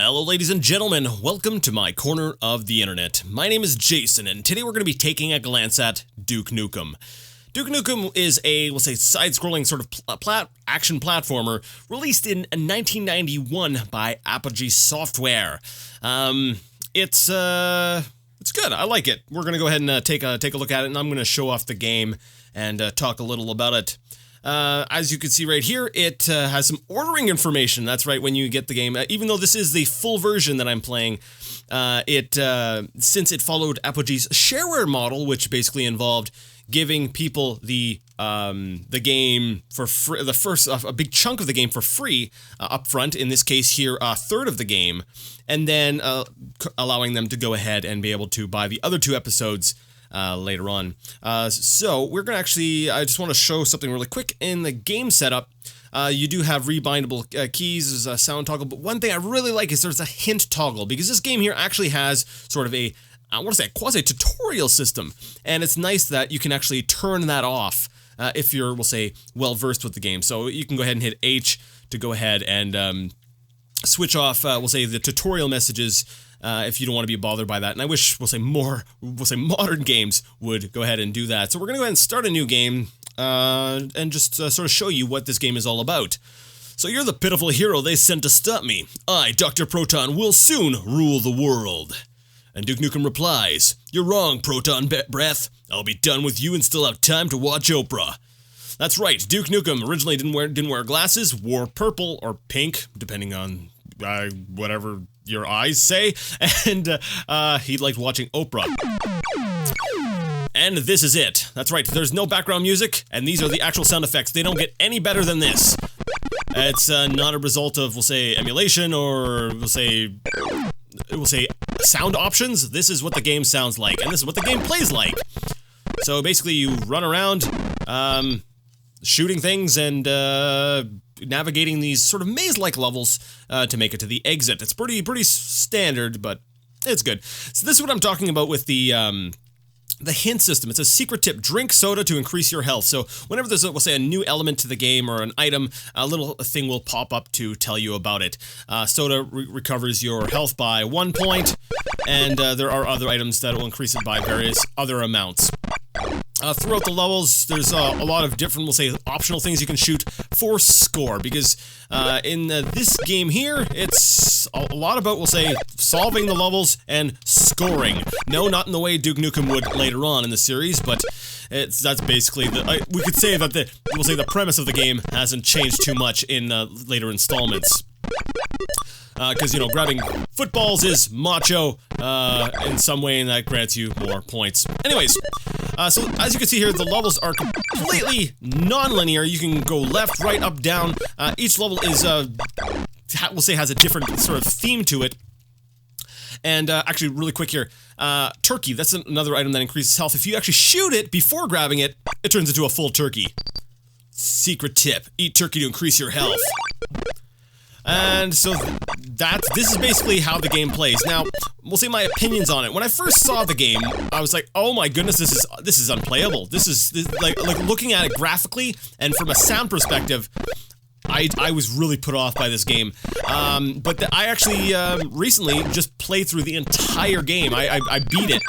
Hello ladies and gentlemen, welcome to my corner of the internet. My name is Jason, and today we're going to be taking a glance at Duke Nukem. Duke Nukem is a, we'll say, side-scrolling sort of action platformer released in 1991 by Apogee Software. It's good. I like it. We're going to go ahead and take a look at it, and I'm going to show off the game and talk a little about it. As you can see right here, it has some ordering information. That's right, when you get the game. Even though this is the full version that I'm playing, since it followed Apogee's shareware model, which basically involved giving people the game for free, a big chunk of the game for free up front. In this case here, a third of the game, and then allowing them to go ahead and be able to buy the other 2 episodes later on. So we're gonna I just want to show something really quick in the game setup. You do have rebindable keys, there's a sound toggle, but one thing I really like is there's a hint toggle, because this game here actually has sort of a quasi-tutorial system, and it's nice that you can actually turn that off if you're, we'll say, well-versed with the game. So you can go ahead and hit H to go ahead and switch off, we'll say, the tutorial messages if you don't want to be bothered by that. And I wish, we'll say, modern games would go ahead and do that. So we're going to go ahead and start a new game and just sort of show you what this game is all about. So you're the pitiful hero they sent to stop me. I, Dr. Proton, will soon rule the world. And Duke Nukem replies, "You're wrong, Proton Breath. I'll be done with you and still have time to watch Oprah." That's right, Duke Nukem originally didn't wear glasses, wore purple or pink, depending on whatever your eyes say, and he liked watching Oprah. And this is it. That's right, there's no background music, and these are the actual sound effects. They don't get any better than this. It's not a result of, we'll say, emulation or, we'll say sound options. This is what the game sounds like, and this is what the game plays like. So basically you run around, shooting things and navigating these sort of maze-like levels to make it to the exit. It's pretty standard, but it's good. So this is what I'm talking about with the hint system. It's a secret tip: drink soda to increase your health. So whenever there's, we'll say, a new element to the game or an item, a little thing will pop up to tell you about it. Soda recovers your health by 1 point, and there are other items that will increase it by various other amounts. Throughout the levels, there's a lot of different, we'll say, optional things you can shoot for score, because in this game here, it's a lot about, we'll say, solving the levels and scoring. No, not in the way Duke Nukem would later on in the series, but that's basically we could say that the premise of the game hasn't changed too much in later installments. Because, grabbing footballs is macho in some way, and that grants you more points. Anyways, so as you can see here, the levels are completely non-linear. You can go left, right, up, down. Each level is, we'll say, has a different sort of theme to it. And actually, really quick here, turkey, that's another item that increases health. If you actually shoot it before grabbing it, it turns into a full turkey. Secret tip: eat turkey to increase your health. And so this is basically how the game plays. Now, we'll say my opinions on it. When I first saw the game, I was like, "Oh my goodness, this is unplayable. This is like looking at it graphically and from a sound perspective, I was really put off by this game." But I actually recently just played through the entire game. I beat it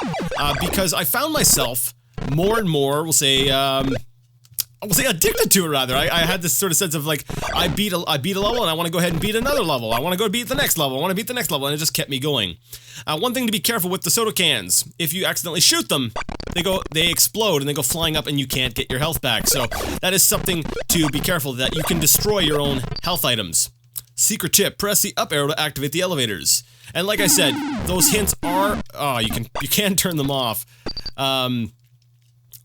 because I found myself more and more, we'll say addicted to it, rather. I had this sort of sense of like, I beat a level and I want to go ahead and beat another level. I want to go beat the next level. I want to beat the next level, and it just kept me going. One thing to be careful with the soda cans: if you accidentally shoot them, they explode and they go flying up and you can't get your health back. So that is something to be careful, that you can destroy your own health items. Secret tip: press the up arrow to activate the elevators. And like I said, those hints are, you can turn them off.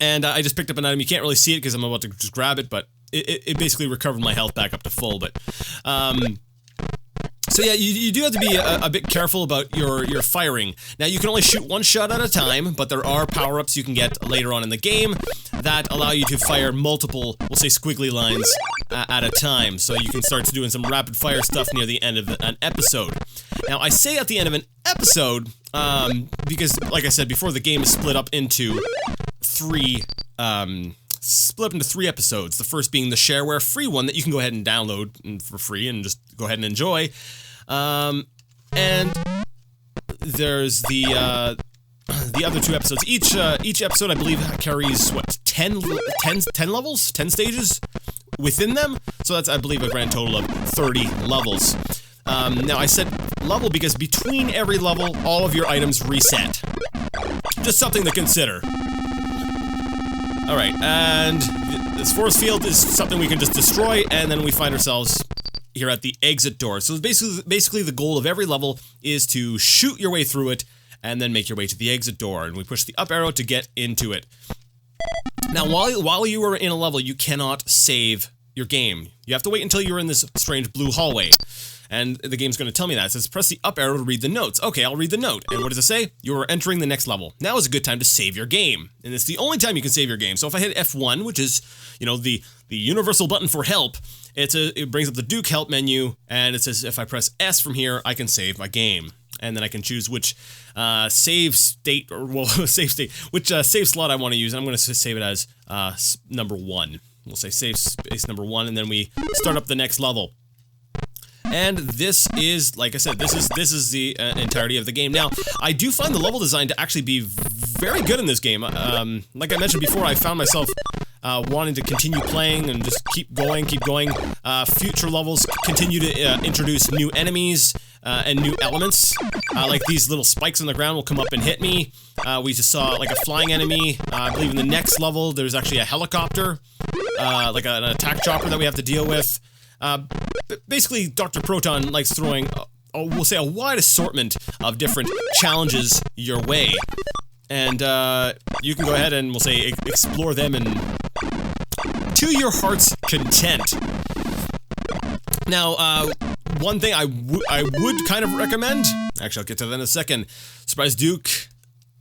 And I just picked up an item. You can't really see it because I'm about to just grab it, but it basically recovered my health back up to full. But so yeah, you do have to be a bit careful about your firing. Now, you can only shoot one shot at a time, but there are power-ups you can get later on in the game that allow you to fire multiple, we'll say, squiggly lines at a time. So you can start doing some rapid-fire stuff near the end of an episode. Now, I say at the end of an episode because, like I said before, the game is split up into three episodes. The first being the shareware free one that you can go ahead and download for free and just go ahead and enjoy. And there's the other 2 episodes. Each episode, I believe, carries, what, 10 levels? 10 stages within them? So that's, I believe, a grand total of 30 levels. Now, I said level because between every level, all of your items reset. Just something to consider. Alright, and this force field is something we can just destroy, and then we find ourselves here at the exit door. So basically the goal of every level is to shoot your way through it, and then make your way to the exit door, and we push the up arrow to get into it. Now, while you are in a level, you cannot save your game. You have to wait until you're in this strange blue hallway. And the game's going to tell me that. It says, press the up arrow to read the notes. Okay, I'll read the note. And what does it say? You are entering the next level. Now is a good time to save your game. And it's the only time you can save your game. So if I hit F1, which is, you know, the universal button for help, it brings up the Duke help menu, and it says if I press S from here, I can save my game. And then I can choose which save state, which save slot I want to use. I'm going to save it as number 1. We'll say save space number 1, and then we start up the next level. And this is, like I said, this is the entirety of the game. Now, I do find the level design to actually be very good in this game. Like I mentioned before, I found myself wanting to continue playing and just keep going. Future levels continue to introduce new enemies and new elements. Like these little spikes on the ground will come up and hit me. We just saw like a flying enemy. I believe in the next level, there's actually a helicopter, like an attack chopper that we have to deal with. Basically, Dr. Proton likes throwing, we'll say, a wide assortment of different challenges your way. And you can go ahead and, we'll say, explore them and to your heart's content. Now, one thing I would kind of recommend, actually I'll get to that in a second. Surprise Duke,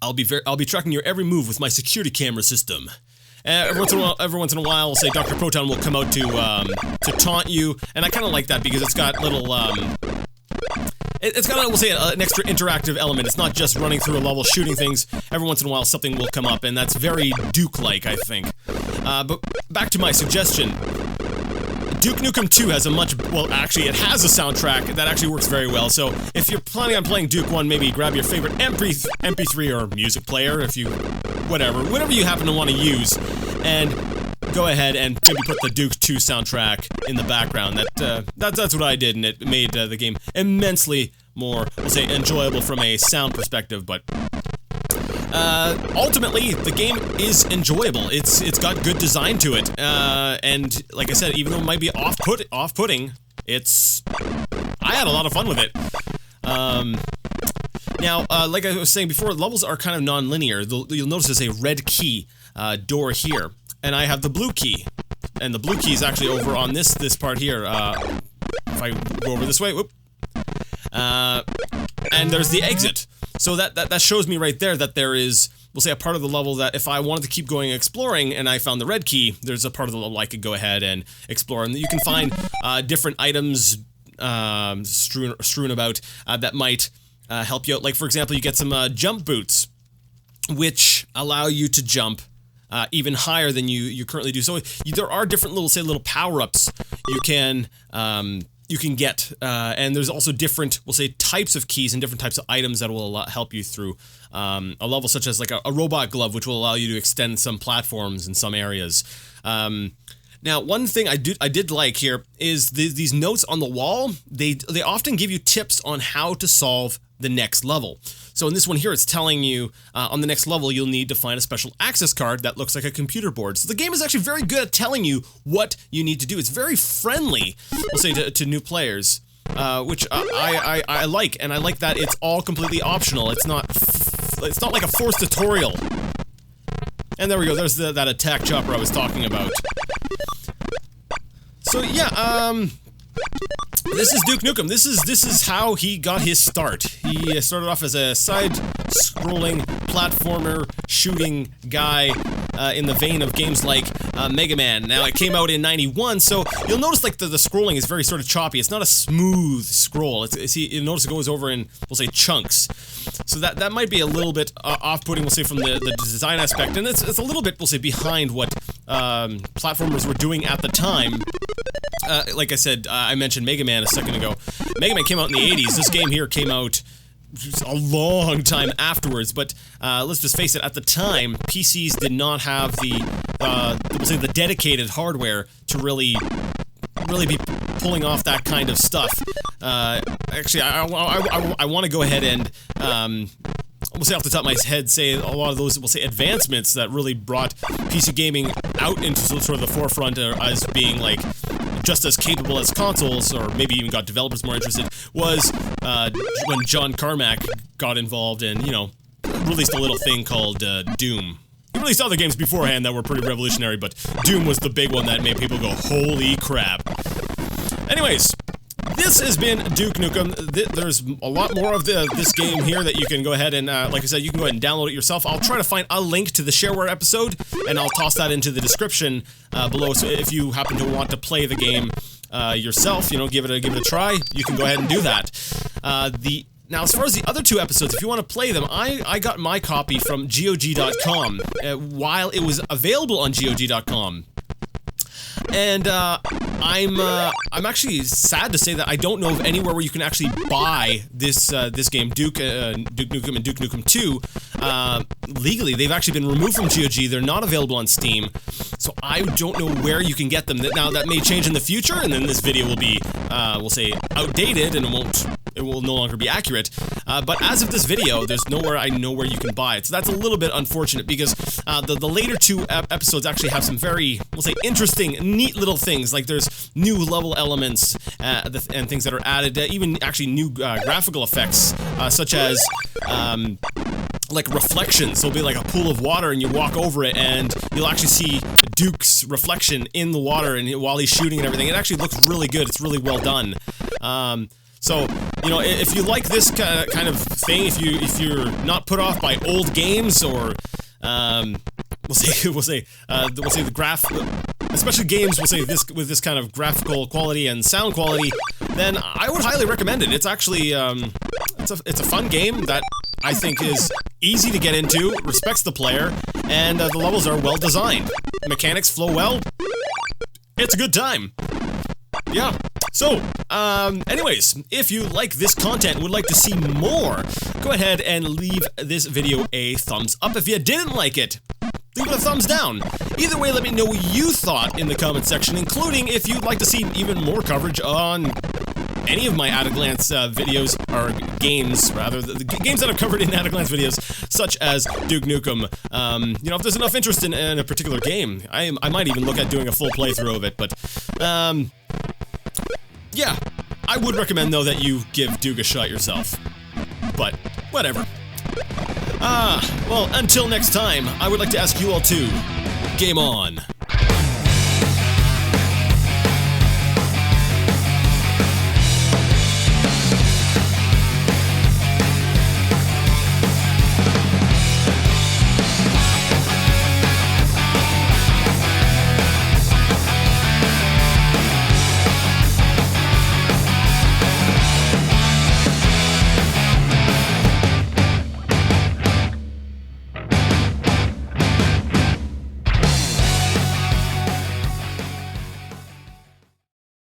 I'll be tracking your every move with my security camera system. Every once in a while, say Dr. Proton will come out to taunt you, and I kind of like that because it's got little it's got, we'll say, an extra interactive element. It's not just running through a level shooting things. Every once in a while, something will come up, and that's very Duke-like, I think. But back to my suggestion. Duke Nukem 2 has actually, it has a soundtrack that actually works very well, so if you're planning on playing Duke 1, maybe grab your favorite MP3 or music player, if you, whatever you happen to want to use, and go ahead and maybe put the Duke 2 soundtrack in the background. That's what I did, and it made the game immensely more, we'll say, enjoyable from a sound perspective, but ultimately, the game is enjoyable. It's got good design to it, and like I said, even though it might be off-putting, I had a lot of fun with it. Now, like I was saying before, levels are kind of non-linear. You'll notice there's a red key door here, and I have the blue key, and the blue key is actually over on this part here. If I go over this way, whoop, and there's the exit. So that shows me right there that there is, we'll say, a part of the level that if I wanted to keep going exploring and I found the red key, there's a part of the level I could go ahead and explore. And you can find different items strewn about that might help you out. Like, for example, you get some jump boots, which allow you to jump even higher than you currently do. So there are different little power-ups you can get, and there's also different, we'll say, types of keys and different types of items that will help you through a level, such as like a robot glove, which will allow you to extend some platforms in some areas. Now, one thing I did like here is these notes on the wall. They often give you tips on how to solve the next level. So in this one here, it's telling you on the next level, you'll need to find a special access card that looks like a computer board. So the game is actually very good at telling you what you need to do. It's very friendly, we'll say, to new players, which I like, and I like that it's all completely optional. It's not like a forced tutorial. And there we go. There's that attack chopper I was talking about. So yeah, this is Duke Nukem. This is how he got his start. He started off as a side-scrolling platformer shooting guy in the vein of games like Mega Man. Now, it came out in '91, so you'll notice like the scrolling is very sort of choppy. It's not a smooth scroll. You'll notice it goes over in, we'll say, chunks. So that might be a little bit off-putting, we'll say, from the design aspect, and it's a little bit, we'll say, behind what platformers were doing at the time. like I said, I mentioned Mega Man a second ago. Mega Man came out in the 80s. This game here came out a long time afterwards, but let's just face it, at the time, PCs did not have the dedicated hardware to really be pulling off that kind of stuff. Actually, I want to go ahead and we'll say off the top of my head, say a lot of those, we'll say, advancements that really brought PC gaming out into sort of the forefront as being, like, just as capable as consoles, or maybe even got developers more interested, was when John Carmack got involved and, you know, released a little thing called Doom. He released other games beforehand that were pretty revolutionary, but Doom was the big one that made people go, holy crap. Anyways, this has been Duke Nukem. There's a lot more of this game here that you can go ahead and, like I said, you can go ahead and download it yourself. I'll try to find a link to the shareware episode, and I'll toss that into the description below, so if you happen to want to play the game yourself, you know, give it a try, you can go ahead and do that. Now, as far as the other two episodes, if you want to play them, I got my copy from GOG.com while it was available on GOG.com. And I'm actually sad to say that I don't know of anywhere where you can actually buy this game, Duke Nukem and Duke Nukem 2, legally. They've actually been removed from GOG. They're not available on Steam, so I don't know where you can get them. Now, that may change in the future, and then this video will be, we'll say, outdated, and it will no longer be accurate. But as of this video, there's nowhere I know where you can buy it. So that's a little bit unfortunate, because the later two episodes actually have some very, we'll say, interesting, neat little things. Like there's new level elements and things that are added, even actually new graphical effects, such as like reflections. There'll be like a pool of water and you walk over it and you'll actually see Duke's reflection in the water, and while he's shooting and everything. It actually looks really good. It's really well done. So, you know, if you like this kind of thing, if you're not put off by old games, or we'll say the especially games, we'll say this with this kind of graphical quality and sound quality, then I would highly recommend it. It's actually it's a fun game that I think is easy to get into, respects the player, and the levels are well designed. Mechanics flow well. It's a good time. Yeah. So, anyways, if you like this content and would like to see more, go ahead and leave this video a thumbs up. If you didn't like it, leave it a thumbs down. Either way, let me know what you thought in the comment section, including if you'd like to see even more coverage on any of my at-a-glance videos, or games, rather, the games that I've covered in at-a-glance videos, such as Duke Nukem. You know, if there's enough interest in a particular game, I might even look at doing a full playthrough of it, but, yeah, I would recommend, though, that you give Duke a shot yourself. But, whatever. Well, until next time, I would like to ask you all to game on.